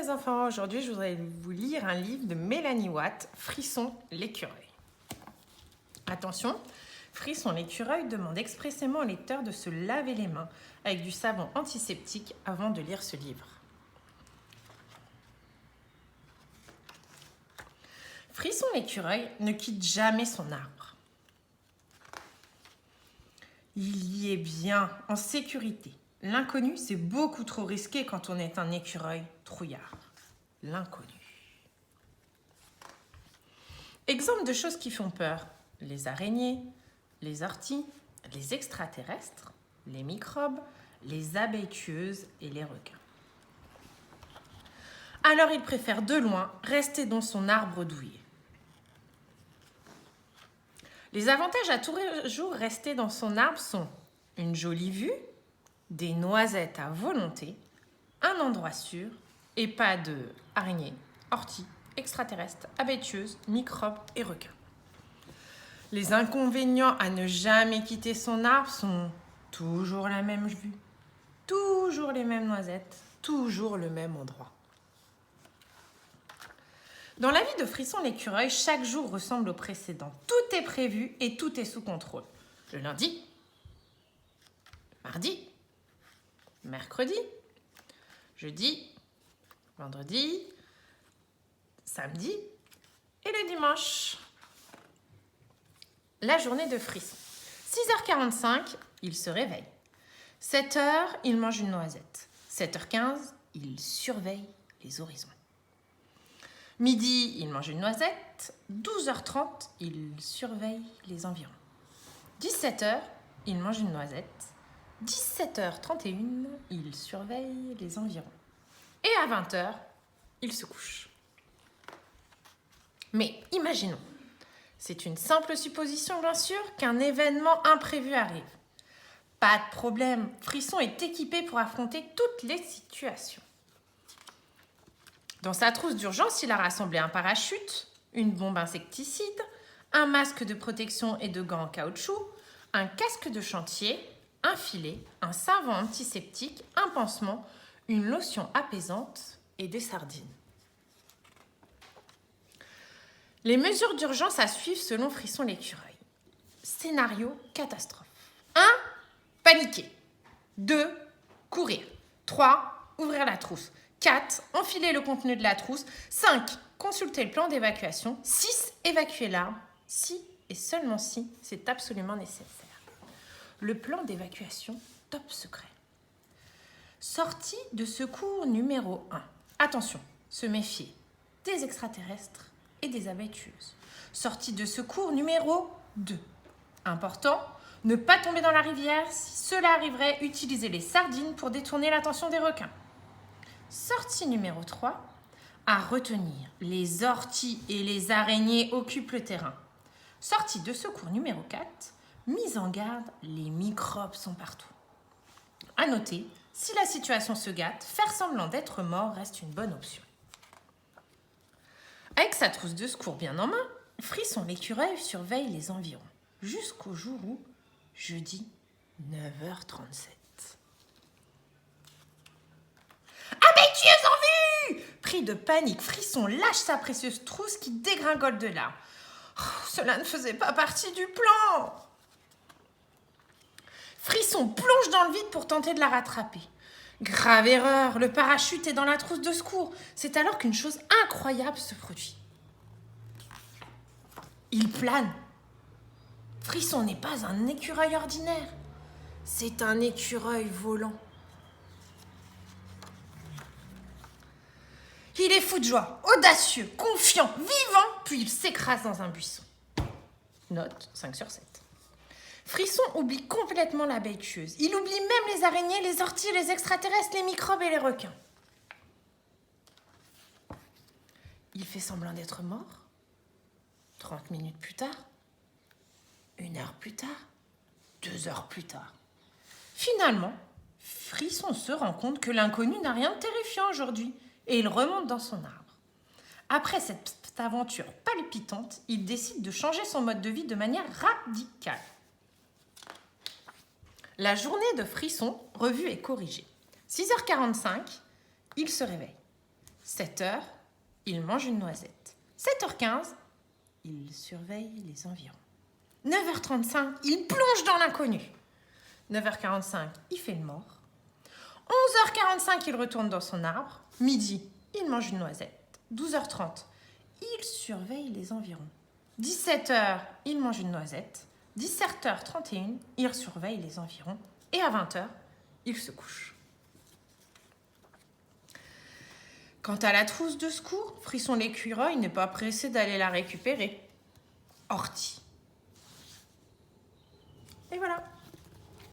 Les enfants, aujourd'hui je voudrais vous lire un livre de Mélanie Watt, Frisson l'écureuil. Attention, Frisson l'écureuil demande expressément au lecteur de se laver les mains avec du savon antiseptique avant de lire ce livre. Frisson l'écureuil ne quitte jamais son arbre. Il y est bien, en sécurité. L'inconnu, c'est beaucoup trop risqué quand on est un écureuil trouillard. L'inconnu. Exemple de choses qui font peur. Les araignées, les orties, les extraterrestres, les microbes, les abeilles tueuses et les requins. Alors il préfère de loin rester dans son arbre douillet. Les avantages à toujours rester dans son arbre sont une jolie vue, des noisettes à volonté, un endroit sûr et pas de araignées, orties, extraterrestres, abeilles tueuses, microbes et requins. Les inconvénients à ne jamais quitter son arbre sont toujours la même vue, toujours les mêmes noisettes, toujours le même endroit. Dans la vie de Frisson l'écureuil, chaque jour ressemble au précédent. Tout est prévu et tout est sous contrôle. Le lundi, mardi, mercredi, jeudi, vendredi, samedi et le dimanche. La journée de Frisson. 6h45, il se réveille. 7h, il mange une noisette. 7h15, il surveille les horizons. Midi, il mange une noisette. 12h30, il surveille les environs. 17h, il mange une noisette. 17h31, il surveille les environs. Et à 20h, il se couche. Mais imaginons, c'est une simple supposition bien sûr, qu'un événement imprévu arrive. Pas de problème, Frisson est équipé pour affronter toutes les situations. Dans sa trousse d'urgence, il a rassemblé un parachute, une bombe insecticide, un masque de protection et de gants en caoutchouc, un casque de chantier, un filet, un savon antiseptique, un pansement, une lotion apaisante et des sardines. Les mesures d'urgence à suivre selon Frisson l'écureuil. Scénario catastrophe. 1. Paniquer. 2. Courir. 3. Ouvrir la trousse. 4. Enfiler le contenu de la trousse. 5. Consulter le plan d'évacuation. 6. Évacuer l'arbre. Si et seulement si c'est absolument nécessaire. Le plan d'évacuation top secret. Sortie de secours numéro 1. Attention, se méfier des extraterrestres et des abeilles tueuses. Sortie de secours numéro 2. Important, ne pas tomber dans la rivière. Si cela arriverait, utilisez les sardines pour détourner l'attention des requins. Sortie numéro 3. À retenir, les orties et les araignées occupent le terrain. Sortie de secours numéro 4. Mise en garde, les microbes sont partout. À noter, si la situation se gâte, faire semblant d'être mort reste une bonne option. Avec sa trousse de secours bien en main, Frisson l'écureuil surveille les environs, jusqu'au jour où, jeudi, 9h37. Abeille tueuse en vue! Pris de panique, Frisson lâche sa précieuse trousse qui dégringole de là. Oh, cela ne faisait pas partie du plan! Frisson plonge dans le vide pour tenter de la rattraper. Grave erreur, le parachute est dans la trousse de secours. C'est alors qu'une chose incroyable se produit. Il plane. Frisson n'est pas un écureuil ordinaire. C'est un écureuil volant. Il est fou de joie, audacieux, confiant, vivant, puis il s'écrase dans un buisson. Note 5/7. Frisson oublie complètement l'abeille tueuse. Il oublie même les araignées, les orties, les extraterrestres, les microbes et les requins. Il fait semblant d'être mort. 30 minutes plus tard, 1 heure plus tard, 2 heures plus tard. Finalement, Frisson se rend compte que l'inconnu n'a rien de terrifiant aujourd'hui et il remonte dans son arbre. Après cette aventure palpitante, il décide de changer son mode de vie de manière radicale. La journée de Frisson, revue et corrigée. 6h45, il se réveille. 7h, il mange une noisette. 7h15, il surveille les environs. 9h35, il plonge dans l'inconnu. 9h45, il fait le mort. 11h45, il retourne dans son arbre. Midi, il mange une noisette. 12h30, il surveille les environs. 17h, il mange une noisette. 17h31, il surveille les environs. Et à 20h, il se couche. Quant à la trousse de secours, Frisson l'écureuil n'est pas pressé d'aller la récupérer. Ortie. Et voilà.